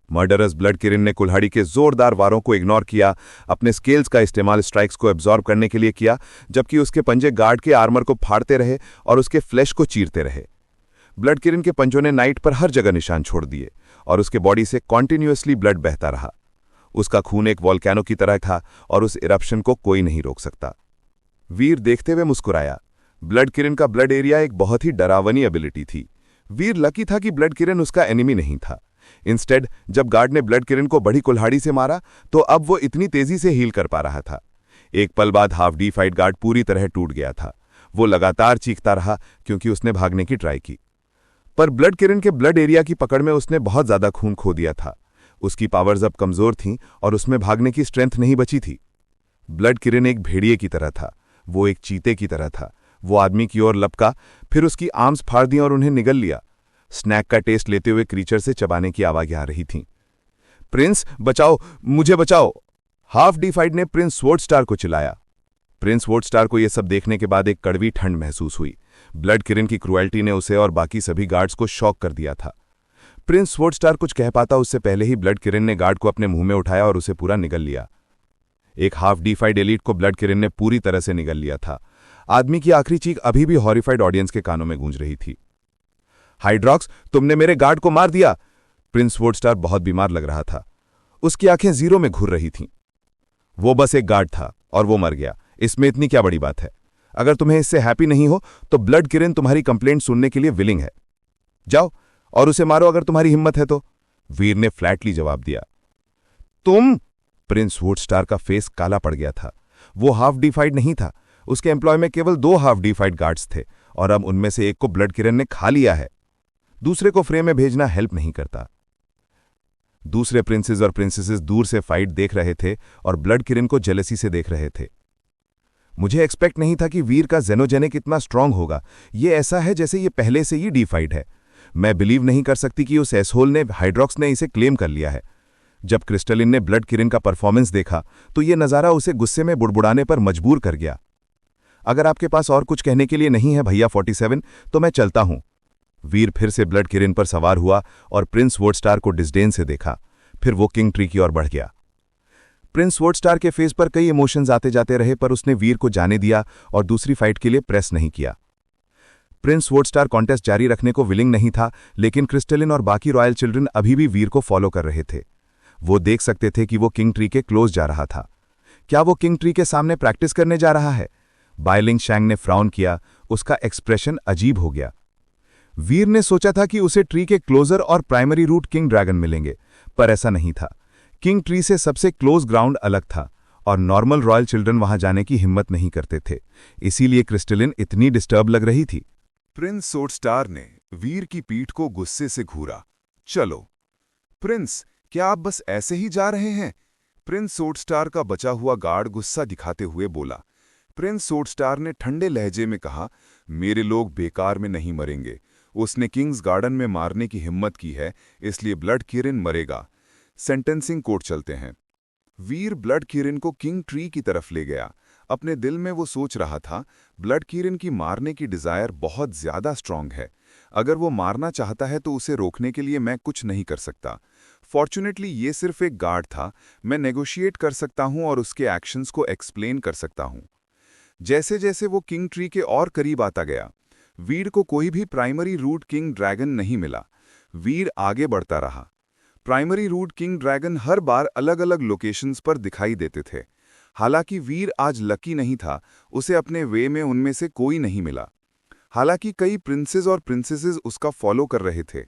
मर्डरस ब्लड किरण ने कुल्हाड़ी के जोरदार वारों को इग्नोर किया, अपने स्केल्स का इस्तेमाल स्ट्राइक्स को एब्जॉर्ब करने के लिए किया, जबकि उसके पंजे गार्ड के आर्मर को फाड़ते रहे और उसके फ्लैश को चीरते रहे। ब्लड किरण के पंजों ने नाइट पर हर जगह निशान छोड़ दिए और उसके बॉडी से कॉन्टिन्यूअसली ब्लड बहता रहा। उसका खून एक वॉल्केनो की तरह था और उस इरप्शन को कोई नहीं रोक सकता। वीर देखते हुए मुस्कुराया। ब्लड किरण का ब्लड एरिया एक बहुत ही डरावनी एबिलिटी थी। वीर लकी था कि ब्लड किरण उसका एनिमी नहीं था। इंस्टेड, जब गार्ड ने ब्लड किरण को बड़ी कुल्हाड़ी से मारा, तो अब वो इतनी तेजी से हील कर पा रहा था। एक पल बाद हाफ डीफाइड गार्ड पूरी तरह टूट गया था। वो लगातार चीखता रहा क्योंकि उसने भागने की ट्राई की, पर ब्लड किरण के ब्लड एरिया की पकड़ में उसने बहुत ज्यादा खून खो दिया था। उसकी पावर्स अब कमजोर थीं और उसमें भागने की स्ट्रेंथ नहीं बची थी। ब्लड किरण एक भेड़िए की तरह था, वो एक चीते की तरह था। वो आदमी की ओर लपका, फिर उसकी आर्म्स फाड़ दी और उन्हें निगल लिया। स्नैक का टेस्ट लेते हुए क्रीचर से चबाने की आवाज़ें आ रही थीं। प्रिंस बचाओ, मुझे बचाओ! हाफ डीफाइड ने प्रिंस स्वॉर्ड स्टार को चिल्लाया। प्रिंस स्वॉर्ड स्टार को यह सब देखने के बाद एक कड़वी ठंड महसूस हुई। ब्लड किरण की क्रुएल्टी ने उसे और बाकी सभी गार्ड्स को शॉक कर दिया था। प्रिंस स्वॉर्ड स्टार कुछ कह पाता उससे पहले ही ब्लड किरण ने गार्ड को अपने मुंह में उठाया और उसे पूरा निगल लिया। एक हाफ डीफाइड एलीट को ब्लड किरण ने पूरी तरह से निगल लिया था। आदमी की आखिरी चीख अभी भी हॉरिफाइड ऑडियंस के कानों में गूंज रही थी। हाइड्रॉक्स, तुमने मेरे गार्ड को मार दिया! प्रिंस स्वॉर्ड स्टार बहुत बीमार लग रहा था। उसकी आंखें जीरो में घूर रही थीं। वो बस एक गार्ड था और वो मर गया, इसमें इतनी क्या बड़ी बात है? अगर तुम्हें इससे हैप्पी नहीं हो तो ब्लड किरण तुम्हारी कंप्लेंट सुनने के लिए विलिंग है। जाओ और उसे मारो अगर तुम्हारी हिम्मत है तो, वीर ने फ्लैटली जवाब दिया। तुम? प्रिंस स्वॉर्ड स्टार का फेस काला पड़ गया था। वो हाफ डीफाइड नहीं था। उसके एम्प्लॉय में केवल 2 हाफ डीफाइड गार्ड्स थे और अब उनमें से एक को ब्लड किरण ने खा लिया है। दूसरे को फ्रेम में भेजना हेल्प नहीं करता। दूसरे प्रिंसेस और प्रिंसेसेस दूर से फाइट देख रहे थे और ब्लड किरण को जेलसी से देख रहे थे। मुझे एक्सपेक्ट नहीं था कि वीर का जेनोजेनिक इतना स्ट्रांग होगा। ये ऐसा है जैसे ये पहले से ही डीफाइड है। मैं बिलीव नहीं कर सकती कि उस एसहोल ने हाइड्रॉक्स ने इसे क्लेम कर लिया है। जब क्रिस्टलिन ने ब्लड किरण का परफॉर्मेंस देखा तो ये नज़ारा उसे गुस्से में बुड़बुड़ाने पर मजबूर कर गया। अगर आपके पास और कुछ कहने के लिए नहीं है भैया 47, तो मैं चलता हूं। वीर फिर से ब्लड किरण पर सवार हुआ और प्रिंस वोर्डस्टार को डिस्डेन से देखा। फिर वो किंग ट्री की ओर बढ़ गया। प्रिंस वोर्डस्टार के फेस पर कई इमोशंस आते जाते रहे, पर उसने वीर को जाने दिया और दूसरी फाइट के लिए प्रेस नहीं किया। प्रिंस वोर्डस्टार कॉन्टेस्ट जारी रखने को विलिंग नहीं था, लेकिन क्रिस्टलिन और बाकी रॉयल चिल्ड्रन अभी भी वीर को फॉलो कर रहे थे। वो देख सकते थे कि वो किंग ट्री के क्लोज जा रहा था। क्या वो किंग ट्री के सामने प्रैक्टिस करने जा रहा है? बाइलिंग शैंग ने फ्राउन किया। उसका एक्सप्रेशन अजीब हो गया। वीर ने सोचा था कि उसे ट्री के क्लोजर और प्राइमरी रूट किंग ड्रैगन मिलेंगे, पर ऐसा नहीं था। किंग ट्री से सबसे क्लोज ग्राउंड अलग था और नॉर्मल रॉयल चिल्ड्रन वहां जाने की हिम्मत नहीं करते थे। इसीलिए क्रिस्टलिन इतनी डिस्टर्ब लग रही थी। प्रिंस वोर्डस्टार ने वीर की पीठ को गुस्से से घूरा। चलो प्रिंस, क्या आप बस ऐसे ही जा रहे हैं? प्रिंस वोर्डस्टार का बचा हुआ गार्ड गुस्सा दिखाते हुए बोला। प्रिंस वोर्डस्टार ने ठंडे लहजे में कहा, मेरे लोग बेकार में नहीं मरेंगे। उसने किंग्स गार्डन में मारने की हिम्मत की है, इसलिए ब्लड किरण मरेगा। सेंटेंसिंग कोर्ट चलते हैं। वीर ब्लड किरण को किंग ट्री की तरफ ले गया। अपने दिल में वो सोच रहा था, ब्लड किरण की मारने की डिजायर बहुत ज्यादा स्ट्रांग है। अगर वो मारना चाहता है तो उसे रोकने के लिए मैं कुछ नहीं कर सकता। फॉर्चुनेटली ये सिर्फ एक गार्ड था। मैं नेगोशिएट कर सकता हूं और उसके एक्शंस को एक्सप्लेन कर सकता हूं। जैसे जैसे वो किंग ट्री के और करीब आता गया, वीर को कोई भी प्राइमरी रूट किंग ड्रैगन नहीं मिला। वीर आगे बढ़ता रहा। प्राइमरी रूट किंग ड्रैगन हर बार अलग अलग लोकेशंस पर दिखाई देते थे। हालांकि वीर आज लकी नहीं था, उसे अपने वे में उनमें से कोई नहीं मिला। हालांकि कई प्रिंसेस और प्रिंसेसेस उसका फॉलो कर रहे थे।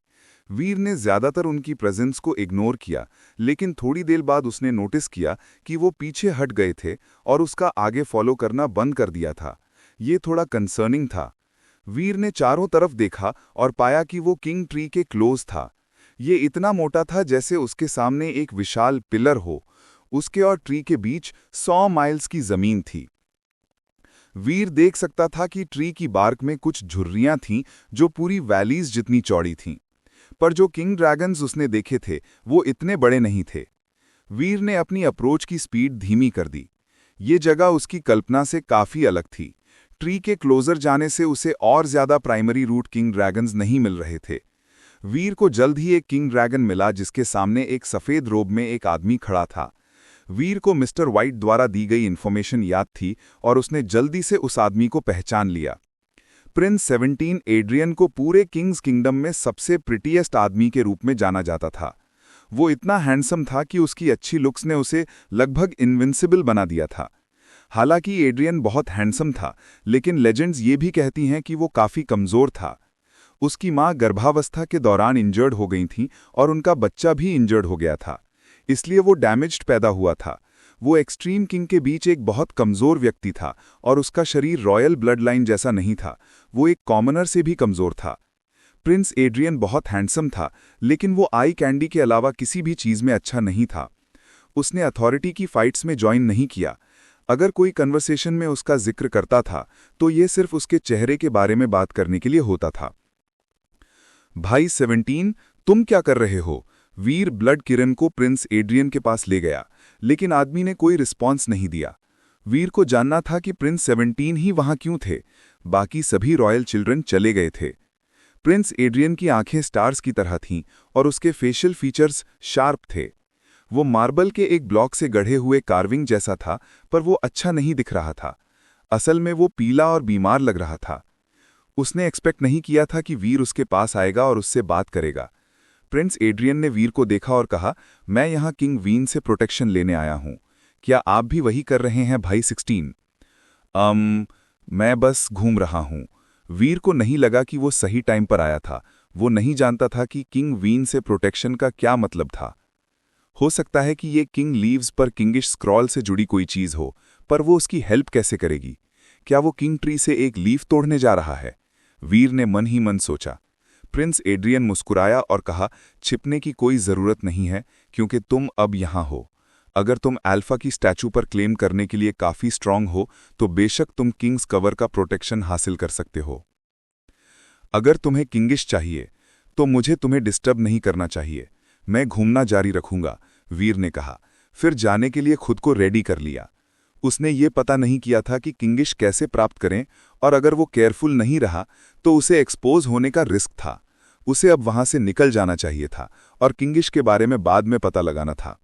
वीर ने ज्यादातर उनकी प्रेजेंस को इग्नोर किया, लेकिन थोड़ी देर बाद उसने नोटिस किया कि वो पीछे हट गए थे और उसका आगे फॉलो करना बंद कर दिया था। ये थोड़ा कंसर्निंग था। वीर ने चारों तरफ देखा और पाया कि वो किंग ट्री के क्लोज था। ये इतना मोटा था जैसे उसके सामने एक विशाल पिलर हो। उसके और ट्री के बीच 100 माइल्स की जमीन थी। वीर देख सकता था कि ट्री की बार्क में कुछ झुर्रियां थीं जो पूरी वैलीज जितनी चौड़ी थीं, पर जो किंग ड्रैगन्स उसने देखे थे वो इतने बड़े नहीं थे। वीर ने अपनी अप्रोच की स्पीड धीमी कर दी। ये जगह उसकी कल्पना से काफी अलग थी। ट्री के क्लोजर जाने से उसे और ज्यादा प्राइमरी रूट किंग ड्रैगन्स नहीं मिल रहे थे। वीर को जल्द ही एक किंग ड्रैगन मिला जिसके सामने एक सफेद रोब में एक आदमी खड़ा था। वीर को मिस्टर वाइट द्वारा दी गई इन्फॉर्मेशन याद थी और उसने जल्दी से उस आदमी को पहचान लिया। प्रिंस 17 एड्रियन को पूरे किंग्स किंगडम में सबसे प्रिटीएस्ट आदमी के रूप में जाना जाता था। वो इतना हैंडसम था कि उसकी अच्छी लुक्स ने उसे लगभग इनविंसिबल बना दिया था। हालांकि एड्रियन बहुत हैंडसम था, लेकिन लेजेंड्स ये भी कहती हैं कि वो काफी कमजोर था। उसकी मां गर्भावस्था के दौरान इंजर्ड हो गई थी और उनका बच्चा भी इंजर्ड हो गया था, इसलिए वो डैमेज्ड पैदा हुआ था। वो एक्सट्रीम किंग के बीच एक बहुत कमजोर व्यक्ति था और उसका शरीर रॉयल ब्लड लाइन जैसा नहीं था। वो एक कॉमनर से भी कमजोर था। प्रिंस एड्रियन बहुत हैंडसम था, लेकिन वो आई कैंडी के अलावा किसी भी चीज में अच्छा नहीं था। उसने अथॉरिटी की फाइट्स में ज्वाइन नहीं किया। अगर कोई कन्वर्सेशन में उसका जिक्र करता था तो ये सिर्फ उसके चेहरे के बारे में बात करने के लिए होता था। भाई 17, तुम क्या कर रहे हो? वीर ब्लड किरण को प्रिंस एड्रियन के पास ले गया, लेकिन आदमी ने कोई रिस्पॉन्स नहीं दिया। वीर को जानना था कि प्रिंस 17 ही वहां क्यों थे। बाकी सभी रॉयल चिल्ड्रन चले गए थे। प्रिंस एड्रियन की आंखें स्टार्स की तरह थीं और उसके फेशियल फीचर्स शार्प थे। वो मार्बल के एक ब्लॉक से गढ़े हुए कार्विंग जैसा था, पर वो अच्छा नहीं दिख रहा था। असल में वो पीला और बीमार लग रहा था। उसने एक्सपेक्ट नहीं किया था कि वीर उसके पास आएगा और उससे बात करेगा। प्रिंस एड्रियन ने वीर को देखा और कहा, मैं यहाँ किंग वीन से प्रोटेक्शन लेने आया हूँ। क्या आप भी वही कर रहे हैं भाई 16? मैं बस घूम रहा हूँ। वीर को नहीं लगा कि वो सही टाइम पर आया था। वो नहीं जानता था कि किंग वीन से प्रोटेक्शन का क्या मतलब था। हो सकता है कि ये किंग लीव्स पर किंगिश स्क्रॉल से जुड़ी कोई चीज हो, पर वो उसकी हेल्प कैसे करेगी? क्या वो किंग ट्री से एक लीफ तोड़ने जा रहा है? वीर ने मन ही मन सोचा। प्रिंस एड्रियन मुस्कुराया और कहा, छिपने की कोई जरूरत नहीं है, क्योंकि तुम अब यहां हो। अगर तुम अल्फा की स्टैचू पर क्लेम करने के लिए काफी स्ट्रांग हो तो बेशक तुम किंग्स कवर का प्रोटेक्शन हासिल कर सकते हो। अगर तुम्हें किंगिश चाहिए तो मुझे तुम्हें डिस्टर्ब नहीं करना चाहिए। मैं घूमना जारी रखूंगा, वीर ने कहा। फिर जाने के लिए खुद को रेडी कर लिया। उसने ये पता नहीं किया था कि किंगिश कैसे प्राप्त करें, और अगर वो केयरफुल नहीं रहा तो उसे एक्सपोज होने का रिस्क था। उसे अब वहां से निकल जाना चाहिए था और किंगिश के बारे में बाद में पता लगाना था।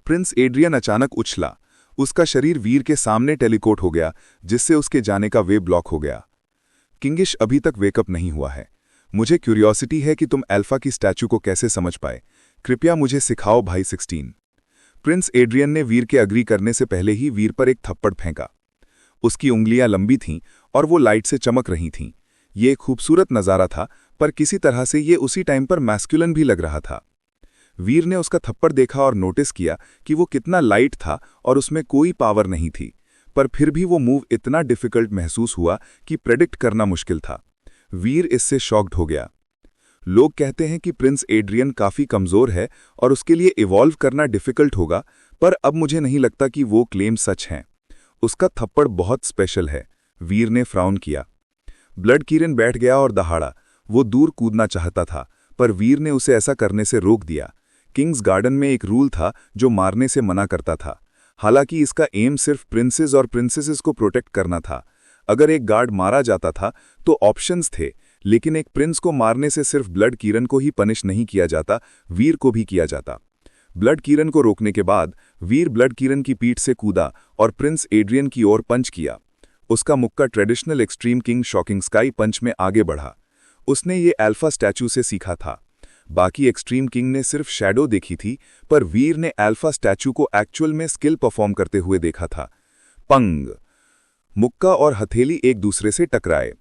प्रिंस एड्रियन अचानक उछला। उसका शरीर वीर के सामने टेलीपोर्ट हो गया, जिससे उसके जाने का वे ब्लॉक हो गया। किंगिश अभी तक वेकअप नहीं हुआ है। मुझे क्यूरियोसिटी है कि तुम अल्फा की स्टैचू को कैसे समझ पाए। कृपया मुझे सिखाओ भाई 16। प्रिंस एड्रियन ने वीर के अग्री करने से पहले ही वीर पर एक थप्पड़ फेंका। उसकी उंगलियां लंबी थीं और वो लाइट से चमक रही थीं। ये एक खूबसूरत नज़ारा था, पर किसी तरह से ये उसी टाइम पर मैस्कुलिन भी लग रहा था। वीर ने उसका थप्पड़ देखा और नोटिस किया कि वो कितना लाइट था और उसमें कोई पावर नहीं थी, पर फिर भी वो मूव इतना डिफिकल्ट महसूस हुआ कि प्रेडिक्ट करना मुश्किल था। वीर इससे शॉक्ड हो गया। लोग कहते हैं कि प्रिंस एड्रियन काफी कमजोर है और उसके लिए इवॉल्व करना डिफिकल्ट होगा, पर अब मुझे नहीं लगता कि वो क्लेम सच हैं। उसका थप्पड़ बहुत स्पेशल है। वीर ने फ्राउन किया। ब्लड किरण बैठ गया और दहाड़ा। वो दूर कूदना चाहता था, पर वीर ने उसे ऐसा करने से रोक दिया। किंग्स गार्डन में एक रूल था जो मारने से मना करता था। हालांकि इसका एम सिर्फ प्रिंसेस और प्रिंसेसेस को प्रोटेक्ट करना था। अगर एक गार्ड मारा जाता था तो ऑप्शंस थे, लेकिन एक प्रिंस को मारने से सिर्फ ब्लड किरण को ही पनिश नहीं किया जाता, वीर को भी किया जाता। ब्लड किरण को रोकने के बाद वीर ब्लड किरण की पीठ से कूदा और प्रिंस एड्रियन की ओर पंच किया। उसका मुक्का traditional extreme king shocking sky punch में आगे बढ़ा। उसने ये अल्फा स्टैचू से सीखा था। बाकी एक्सट्रीम किंग ने सिर्फ शैडो देखी थी, पर वीर ने अल्फा स्टैचू को एक्चुअल में स्किल परफॉर्म करते हुए देखा था। पंग! मुक्का और हथेली एक दूसरे से टकराए।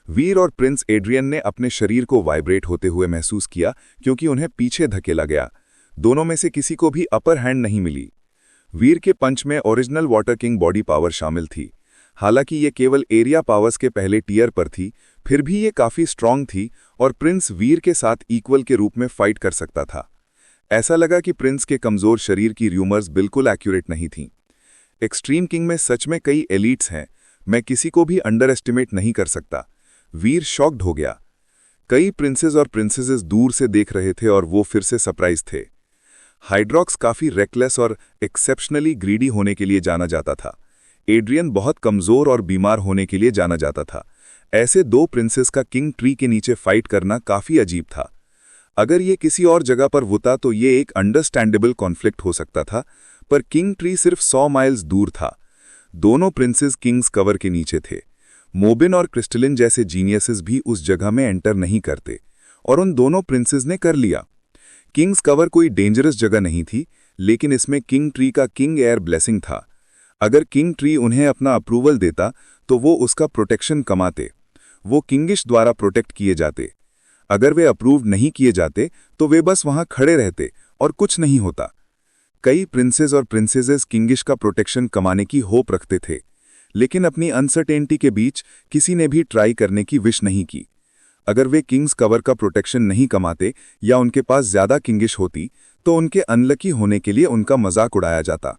वीर और प्रिंस एड्रियन ने अपने शरीर को वाइब्रेट होते हुए महसूस किया, क्योंकि उन्हें पीछे धकेला गया। दोनों में से किसी को भी अपर हैंड नहीं मिली। वीर के पंच में original water king body power शामिल थी। हालांकि ये केवल एरिया पावर्स के पहले टीयर पर थी, फिर भी ये काफी स्ट्रांग थी और प्रिंस वीर के साथ इक्वल के रूप में फाइट कर सकता था। ऐसा लगा कि प्रिंस के कमजोर शरीर की र्यूमर्स बिल्कुल एक्यूरेट नहीं थीं। एक्सट्रीम किंग में सच में कई एलीट्स हैं। मैं किसी को भी अंडर एस्टिमेट नहीं कर सकता। वीर शॉक्ड हो गया। कई प्रिंसेस और प्रिंसेसेस दूर से देख रहे थे और वो फिर से सरप्राइज थे। हाइड्रॉक्स काफी रेकलेस और एक्सेप्शनली ग्रीडी होने के लिए जाना जाता था। एड्रियन बहुत कमजोर और बीमार होने के लिए जाना जाता था। ऐसे दो प्रिंसेस का किंग ट्री के नीचे फाइट करना काफी अजीब था। अगर ये किसी और जगह पर होता तो ये एक अंडरस्टैंडेबल कॉन्फ्लिक्ट हो सकता था, पर किंग ट्री सिर्फ 100 माइल्स दूर था। दोनों प्रिंसेस किंग्स कवर के नीचे थे। मोबिन और क्रिस्टलिन जैसे जीनियसेस भी उस जगह में एंटर नहीं करते, और उन दोनों प्रिंसेस ने कर लिया। किंग्स कवर कोई डेंजरस जगह नहीं थी, लेकिन इसमें किंग ट्री का किंग एयर ब्लेसिंग था। अगर किंग ट्री उन्हें अपना अप्रूवल देता तो वो उसका प्रोटेक्शन कमाते। वो किंगिश द्वारा प्रोटेक्ट किए जाते। अगर वे अप्रूव नहीं किए जाते तो वे बस वहां खड़े रहते और कुछ नहीं होता। कई प्रिंसेस और प्रिंसेसेस किंगिश का प्रोटेक्शन कमाने की होप रखते थे, लेकिन अपनी अनसर्टेनिटी के बीच किसी ने भी ट्राई करने की विश नहीं की। अगर वे किंग्स कवर का प्रोटेक्शन नहीं कमाते या उनके पास ज्यादा किंगिश होती तो उनके अनलकी होने के लिए उनका मजाक उड़ाया जाता।